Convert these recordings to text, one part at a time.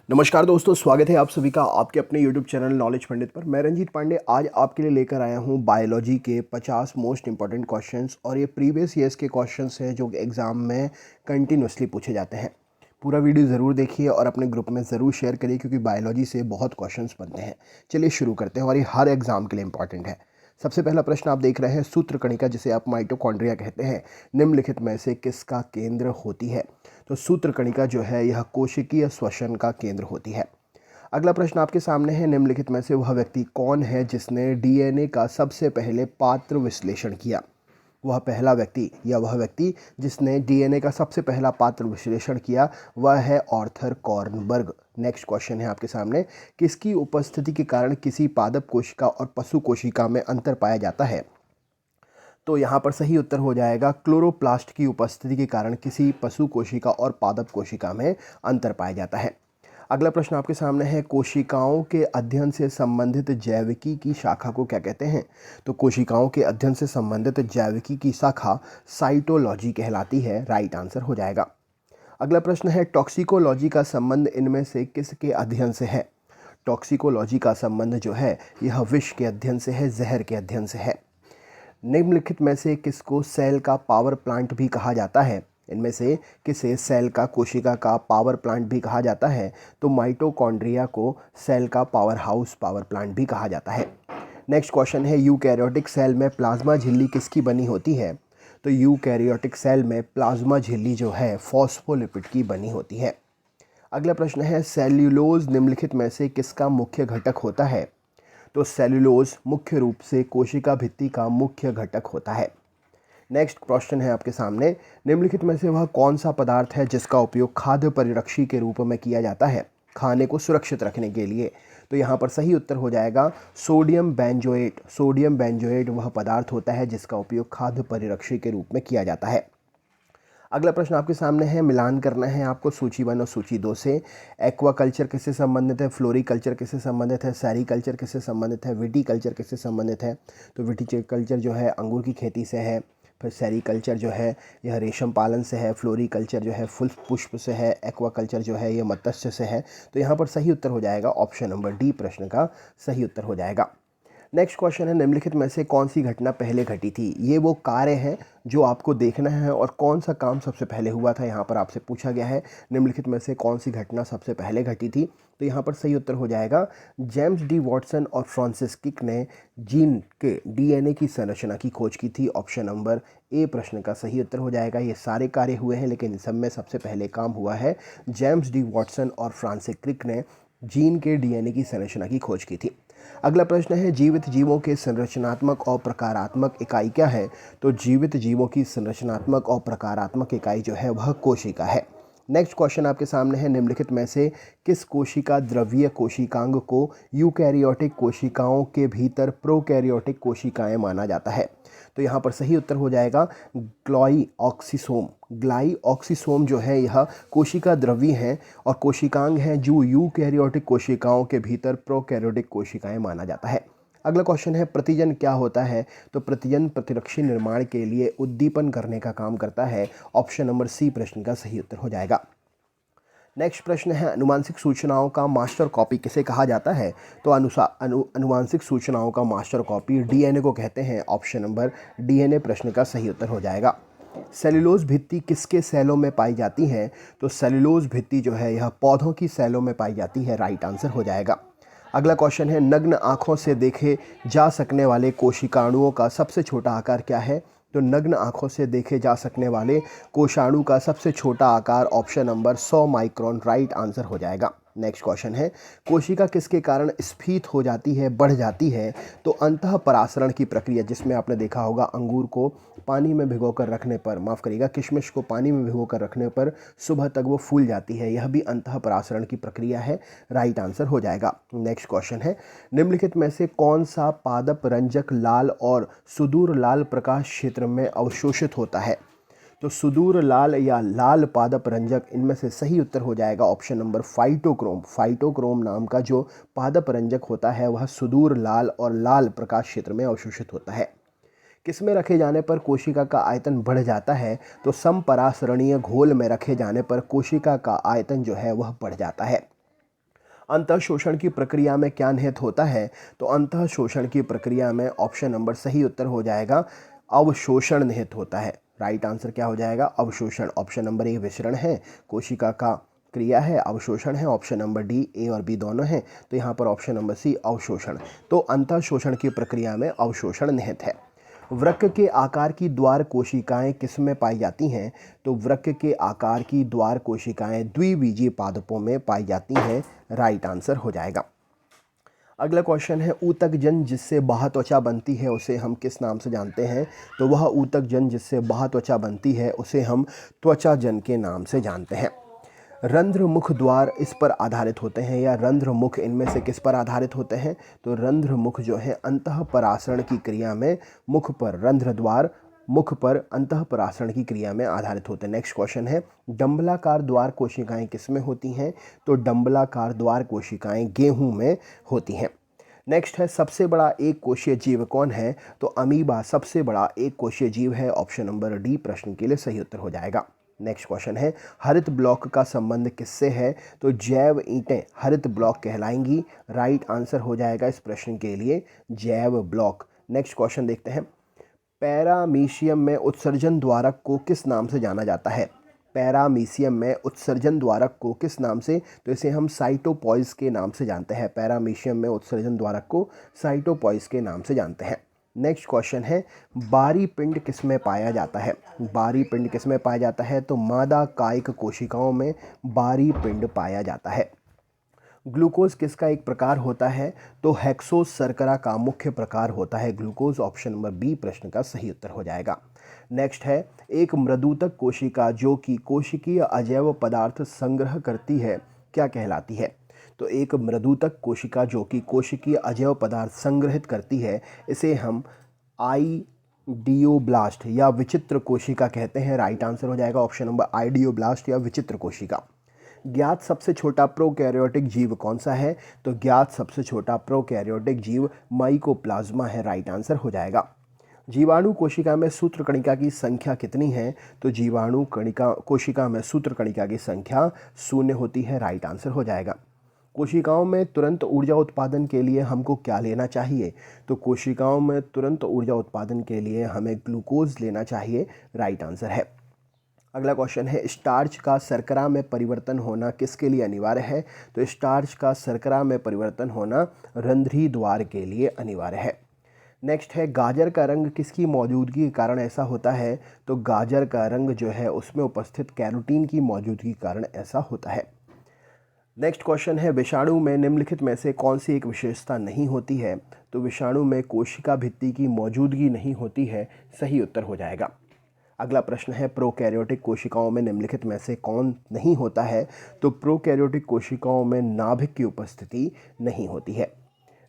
नमस्कार दोस्तों, स्वागत है आप सभी का आपके अपने YouTube चैनल नॉलेज पंडित पर। मैं रंजीत पांडे आज आपके लिए लेकर आया हूं बायोलॉजी के 50 मोस्ट इंपॉर्टेंट क्वेश्चंस। और ये प्रीवियस ईयर्स के क्वेश्चंस हैं जो एग्ज़ाम में कंटिन्यूसली पूछे जाते हैं। पूरा वीडियो ज़रूर देखिए और अपने ग्रुप में ज़रूर शेयर करिए क्योंकि बायोलॉजी से बहुत क्वेश्चंस बनते हैं। चलिए शुरू करते हैं और ये हर एग्ज़ाम के लिए इंपॉर्टेंट है। सबसे पहला प्रश्न आप देख रहे हैं, सूत्रकणिका जिसे आप माइटोकॉन्ड्रिया कहते हैं निम्नलिखित में से किसका केंद्र होती है? तो सूत्रकणिका जो है यह कोशिकीय श्वसन का केंद्र होती है। अगला प्रश्न आपके सामने है, निम्नलिखित में से वह व्यक्ति कौन है जिसने डीएनए का सबसे पहले पात्र विश्लेषण किया? वह पहला व्यक्ति या वह व्यक्ति जिसने डीएनए का सबसे पहला पात्र विश्लेषण किया वह है आर्थर कॉर्नबर्ग। नेक्स्ट क्वेश्चन है आपके सामने, किसकी उपस्थिति के कारण किसी पादप कोशिका और पशु कोशिका में अंतर पाया जाता है? तो यहाँ पर सही उत्तर हो जाएगा क्लोरोप्लास्ट की उपस्थिति के कारण किसी पशु कोशिका और पादप कोशिका में अंतर पाया जाता है। अगला प्रश्न आपके सामने है, कोशिकाओं के अध्ययन से संबंधित जैविकी की शाखा को क्या कहते हैं? तो कोशिकाओं के अध्ययन से संबंधित जैविकी की शाखा साइटोलॉजी कहलाती है। राइट आंसर हो जाएगा। अगला प्रश्न है, टॉक्सिकोलॉजी का संबंध इनमें से किसके अध्ययन से है? टॉक्सिकोलॉजी का संबंध जो है यह विष के अध्ययन से है, जहर के अध्ययन से है। निम्नलिखित में से किसको सेल का पावर प्लांट भी कहा जाता है? इनमें से किसे सेल का कोशिका का पावर प्लांट भी कहा जाता है? तो माइटोकॉन्ड्रिया को सेल का पावर हाउस पावर प्लांट भी कहा जाता है। नेक्स्ट क्वेश्चन है, यूकैरियोटिक सेल में प्लाज्मा झिल्ली किसकी बनी होती है? तो यूकैरियोटिक सेल में प्लाज्मा झिल्ली जो है फॉस्फोलिपिड की बनी होती है। अगला प्रश्न है, सेल्यूलोज निम्नलिखित में से किसका मुख्य घटक होता है? तो सेल्यूलोज मुख्य रूप से कोशिका भित्ति का मुख्य घटक होता है। नेक्स्ट क्वेश्चन है आपके सामने, निम्नलिखित में से वह कौन सा पदार्थ है जिसका उपयोग खाद्य परिरक्षी के रूप में किया जाता है, खाने को सुरक्षित रखने के लिए? तो यहाँ पर सही उत्तर हो जाएगा सोडियम बेंजोएट। सोडियम बेंजोएट वह पदार्थ होता है जिसका उपयोग खाद्य परिरक्षी के रूप में किया जाता है। अगला प्रश्न आपके सामने है, मिलान करना है आपको सूची 1 और सूची 2 से। एक्वाकल्चर किससे संबंधित है? फ्लोरिकल्चर किससे संबंधित है? सेरीकल्चर किससे संबंधित है? विटीकल्चर किससे संबंधित है? तो विटीकल्चर जो है अंगूर की खेती से है। फिर सेरीकल्चर जो है यह रेशम पालन से है। फ्लोरिकल्चर जो है फूल पुष्प से है। एक्वाकल्चर जो है यह मत्स्य से है। तो यहाँ पर सही उत्तर हो जाएगा ऑप्शन नंबर डी, प्रश्न का सही उत्तर हो जाएगा। नेक्स्ट क्वेश्चन है, निम्नलिखित में से कौन सी घटना पहले घटी थी? ये वो कार्य है जो आपको देखना है और कौन सा काम सबसे पहले हुआ था यहाँ पर आपसे पूछा गया है। निम्नलिखित में से कौन सी घटना सबसे पहले घटी थी? तो यहाँ पर सही उत्तर हो जाएगा जेम्स डी वॉटसन और फ्रांसिस क्रिक ने जीन के डीएनए की संरचना की खोज की थी। ऑप्शन नंबर ए प्रश्न का सही उत्तर हो जाएगा। ये सारे कार्य हुए हैं लेकिन इन सब में सबसे पहले काम हुआ है जेम्स डी वॉटसन और फ्रांसिस क्रिक ने जीन के डीएनए की संरचना की खोज की थी। अगला प्रश्न है, जीवित जीवों के संरचनात्मक और प्रकारात्मक इकाई क्या है? तो जीवित जीवों की संरचनात्मक और प्रकारात्मक इकाई जो है वह कोशिका है। नेक्स्ट क्वेश्चन आपके सामने है, निम्नलिखित में से किस कोशिका द्रव्य कोशिकांग को यूकैरियोटिक कोशिकाओं के भीतर प्रोकैरियोटिक कोशिकाएं माना जाता है? तो यहाँ पर सही उत्तर हो जाएगा ग्लाइऑक्सिसोम। ग्लाइऑक्सिसोम जो है यह कोशिका द्रव्य हैं और कोशिकांग हैं जो यूकैरियोटिक कोशिकाओं के भीतर प्रोकैरियोटिक कोशिकाएं माना जाता है। अगला क्वेश्चन है, प्रतिजन क्या होता है? तो प्रतिजन प्रतिरक्षी निर्माण के लिए उद्दीपन करने का काम करता है। ऑप्शन नंबर सी प्रश्न का सही उत्तर हो जाएगा। नेक्स्ट प्रश्न है, अनुवांशिक सूचनाओं का मास्टर कॉपी किसे कहा जाता है? तो अनुवांशिक सूचनाओं का मास्टर कॉपी डीएनए को कहते हैं। ऑप्शन नंबर डीएनए प्रश्न का सही उत्तर हो जाएगा। सेल्यूलोज भित्ति किसके सेलों में पाई जाती है? तो सेल्यूलोज भित्ति जो है यह पौधों की सेलों में पाई जाती है। राइट आंसर हो जाएगा। अगला क्वेश्चन है, नग्न आँखों से देखे जा सकने वाले कोशिकाणुओं का सबसे छोटा आकार क्या है? तो नग्न आँखों से देखे जा सकने वाले कोशाणु का सबसे छोटा आकार option number 100 micron right answer हो जाएगा। नेक्स्ट क्वेश्चन है, कोशिका किसके कारण स्फीत हो जाती है, बढ़ जाती है? तो अंतः परासरण की प्रक्रिया, जिसमें आपने देखा होगा अंगूर को पानी में भिगोकर रखने पर, माफ़ करिएगा किशमिश को पानी में भिगोकर रखने पर सुबह तक वो फूल जाती है, यह भी अंतः परासरण की प्रक्रिया है। राइट आंसर हो जाएगा। नेक्स्ट क्वेश्चन है, निम्नलिखित में से कौन सा पादप रंजक लाल और सुदूर लाल प्रकाश क्षेत्र में अवशोषित होता है? तो सुदूर लाल या लाल पादप रंजक, इनमें से सही उत्तर हो जाएगा ऑप्शन नंबर फाइटोक्रोम। फाइटोक्रोम नाम का जो पादप रंजक होता है वह सुदूर लाल और लाल प्रकाश क्षेत्र में अवशोषित होता है। किसमें रखे जाने पर कोशिका का आयतन बढ़ जाता है? तो समपरासरणीय घोल में रखे जाने पर कोशिका का आयतन जो है वह बढ़ जाता है। अंतःशोषण की प्रक्रिया में क्या निहित होता है? तो अंतःशोषण की प्रक्रिया में ऑप्शन नंबर सही उत्तर हो जाएगा अवशोषण निहित होता है। राइट आंसर क्या हो जाएगा? अवशोषण। ऑप्शन नंबर ए विसरण है, कोशिका का क्रिया है, अवशोषण है। ऑप्शन नंबर डी ए और बी दोनों हैं, तो यहाँ पर ऑप्शन नंबर सी अवशोषण। तो अंतःशोषण की प्रक्रिया में अवशोषण निहित है। वृक्क के आकार की द्वार कोशिकाएं किस में पाई जाती हैं? तो वृक्क के आकार की द्वार कोशिकाएं द्विबीजीय पादपों में पाई जाती हैं। राइट आंसर हो जाएगा। अगला क्वेश्चन है ऊतक जन जिससे बाह्य त्वचा बनती है उसे हम किस नाम से जानते हैं? तो वह ऊतक जन जिससे बाह्य त्वचा बनती है उसे हम त्वचा जन के नाम से जानते हैं। रंध्र मुख द्वार इस पर आधारित होते हैं या रंध्र मुख इनमें से किस पर आधारित होते हैं? तो रंध्र मुख जो है अंतःपरासरण की क्रिया में मुख पर, रंध्र द्वार मुख पर अंतःपरासरण की क्रिया में आधारित होते हैं। नेक्स्ट क्वेश्चन है डंबलाकार द्वार कोशिकाएं किस में होती हैं? तो डंबलाकार द्वार कोशिकाएं गेहूं में होती हैं। नेक्स्ट है सबसे बड़ा एक कोशीय जीव कौन है? तो अमीबा सबसे बड़ा एक कोशीय जीव है। ऑप्शन नंबर डी प्रश्न के लिए सही उत्तर हो जाएगा। नेक्स्ट क्वेश्चन है हरित ब्लॉक का संबंध किससे है? तो जैव ईंटें हरित ब्लॉक कहलाएंगी। राइट आंसर हो जाएगा इस प्रश्न के लिए जैव ब्लॉक। नेक्स्ट क्वेश्चन देखते हैं पैरामीशियम में उत्सर्जन द्वारक को किस नाम से जाना जाता है? पैरामीशियम में उत्सर्जन द्वारक को किस नाम से? तो इसे हम साइटोपॉइज के नाम से जानते हैं। पैरामीशियम में उत्सर्जन द्वारक को साइटोपॉइज के नाम से जानते हैं। नेक्स्ट क्वेश्चन है बारी पिंड किस में पाया जाता है? बारी पिंड किस में पाया जाता है? तो मादा कायिक कोशिकाओं में बारी पिंड पाया जाता है। ग्लूकोज किसका एक प्रकार होता है? तो हेक्सोज शर्करा का मुख्य प्रकार होता है ग्लूकोज। ऑप्शन नंबर बी प्रश्न का सही उत्तर हो जाएगा। नेक्स्ट है एक मृदुतक कोशिका जो कि कोशिकीय अजैव पदार्थ संग्रह करती है क्या कहलाती है? तो एक मृदुतक कोशिका जो कि कोशिकीय अजैव पदार्थ संग्रहित करती है इसे हम आइडियोब्लास्ट या विचित्र कोशिका कहते हैं। राइट आंसर हो जाएगा ऑप्शन नंबर आइडियोब्लास्ट या विचित्र कोशिका। ज्ञात सबसे छोटा प्रोकैरियोटिक जीव कौन सा है? तो ज्ञात सबसे छोटा प्रोकैरियोटिक जीव माइकोप्लाज्मा है। राइट आंसर हो जाएगा। जीवाणु कोशिका में सूत्रकणिका की संख्या कितनी है? तो जीवाणु कणिका कोशिका में सूत्रकणिका की संख्या 0 होती है। राइट आंसर हो जाएगा। कोशिकाओं में तुरंत ऊर्जा उत्पादन के लिए हमको क्या लेना चाहिए? तो कोशिकाओं में तुरंत ऊर्जा उत्पादन के लिए हमें ग्लूकोज लेना चाहिए। राइट आंसर है। अगला क्वेश्चन है स्टार्च का शर्करा में परिवर्तन होना किसके लिए अनिवार्य है? तो स्टार्च का शर्करा में परिवर्तन होना रंध्री द्वार के लिए अनिवार्य है। नेक्स्ट है गाजर का रंग किसकी मौजूदगी के कारण ऐसा होता है? तो गाजर का रंग जो है उसमें उपस्थित कैरोटीन की मौजूदगी के कारण ऐसा होता है। नेक्स्ट क्वेश्चन है विषाणु में निम्नलिखित में से कौन सी एक विशेषता नहीं होती है? तो विषाणु में कोशिका भित्ति की मौजूदगी नहीं होती है। सही उत्तर हो जाएगा। अगला प्रश्न है प्रोकैरियोटिक कोशिकाओं में निम्नलिखित में से कौन नहीं होता है? तो प्रोकैरियोटिक कोशिकाओं में नाभिक की उपस्थिति नहीं होती है।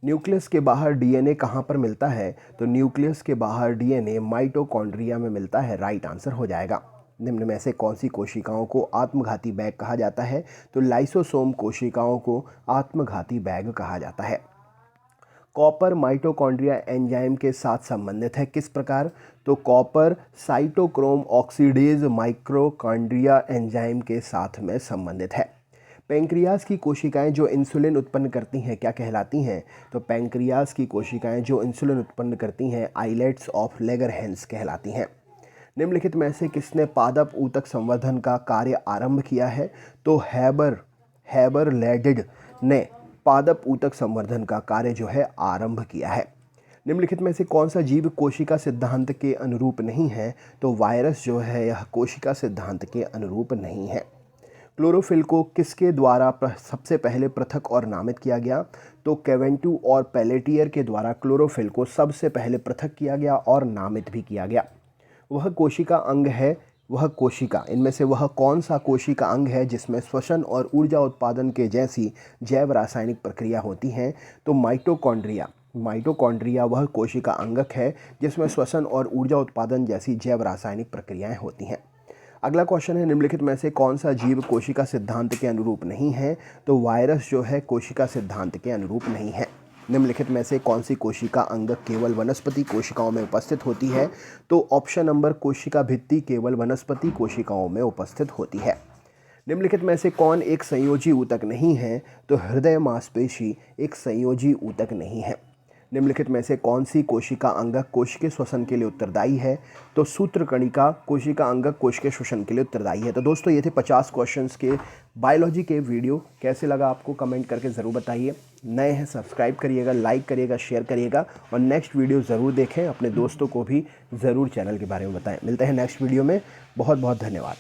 न्यूक्लियस के बाहर डीएनए कहाँ पर मिलता है? तो न्यूक्लियस के बाहर डीएनए माइटोकॉन्ड्रिया में मिलता है। राइट आंसर हो जाएगा। निम्न में से कौन सी कोशिकाओं को आत्मघाती बैग कहा जाता है? तो लाइसोसोम कोशिकाओं को आत्मघाती बैग कहा जाता है। कॉपर माइटोकॉन्ड्रिया एंजाइम के साथ संबंधित है किस प्रकार? तो copper cytochrome oxidase mitochondria enzyme के साथ में संबंधित है। पैंक्रियाज की कोशिकाएं जो इंसुलिन उत्पन्न करती हैं क्या कहलाती हैं? तो पैंक्रियाज की कोशिकाएं जो इंसुलिन उत्पन्न करती हैं आइलेट्स ऑफ लेगरहैंस कहलाती हैं। निम्नलिखित में से किसने पादप ऊतक संवर्धन का कार्य आरंभ किया है? तो हैबर लेडिड ने पादप ऊतक संवर्धन का कार्य जो है आरंभ किया है। निम्नलिखित में से कौन सा जीव कोशिका सिद्धांत के अनुरूप नहीं है? तो वायरस जो है यह कोशिका सिद्धांत के अनुरूप नहीं है। क्लोरोफिल को किसके द्वारा सबसे पहले पृथक और नामित किया गया? तो केवेंटू और पेलेटियर के द्वारा क्लोरोफिल को सबसे पहले पृथक किया गया और नामित भी किया गया। वह कोशिका अंग है, वह कोशिका इनमें से वह कौन सा कोशिका अंग है जिसमें श्वसन और ऊर्जा उत्पादन के जैसी जैव रासायनिक प्रक्रिया होती हैं? तो माइटोकॉन्ड्रिया वह कोशिका अंगक है जिसमें श्वसन और ऊर्जा उत्पादन जैसी जैव रासायनिक प्रक्रियाएं होती हैं। अगला क्वेश्चन है निम्नलिखित में से कौन सा जीव कोशिका सिद्धांत के अनुरूप नहीं है? तो वायरस जो है कोशिका सिद्धांत के अनुरूप नहीं है। निम्नलिखित में से कौन सी कोशिका अंगक केवल वनस्पति कोशिकाओं में उपस्थित होती है? तो ऑप्शन नंबर कोशिका भित्ति केवल वनस्पति कोशिकाओं में उपस्थित होती है। निम्नलिखित में से कौन एक संयोजी ऊतक नहीं है? तो हृदय मांसपेशी एक संयोजी ऊतक नहीं है। निम्नलिखित में से कौन सी कोशिका अंगक कोशिकीय श्वसन के लिए उत्तरदायी है? तो सूत्रकणिका कोशिका अंगक कोशिकीय श्वसन के लिए उत्तरदायी है। तो दोस्तों ये थे 50 क्वेश्चंस के बायोलॉजी के वीडियो। कैसे लगा आपको कमेंट करके ज़रूर बताइए। नए हैं सब्सक्राइब करिएगा, लाइक करिएगा, शेयर करिएगा और नेक्स्ट वीडियो ज़रूर देखें। अपने दोस्तों को भी ज़रूर चैनल के बारे में बताएं। मिलते हैं नेक्स्ट वीडियो में। बहुत बहुत धन्यवाद।